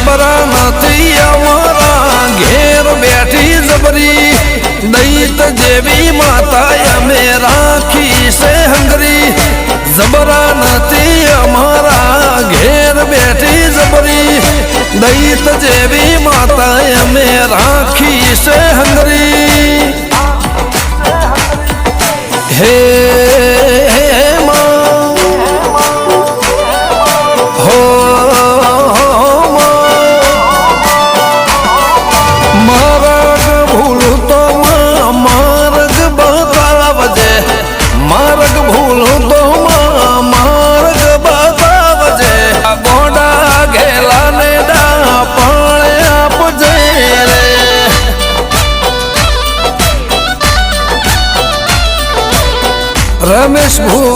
જબરા નથી અમારા ઘેર બેઠી જબરી દૈત જેવી માતા અમે રાખી છે હંગરી જબરા નથી અમારા ઘેર બેઠી જબરી દૈત જેવી માતા અમે રાખી છે હંગરી હે રમેશ ભૂ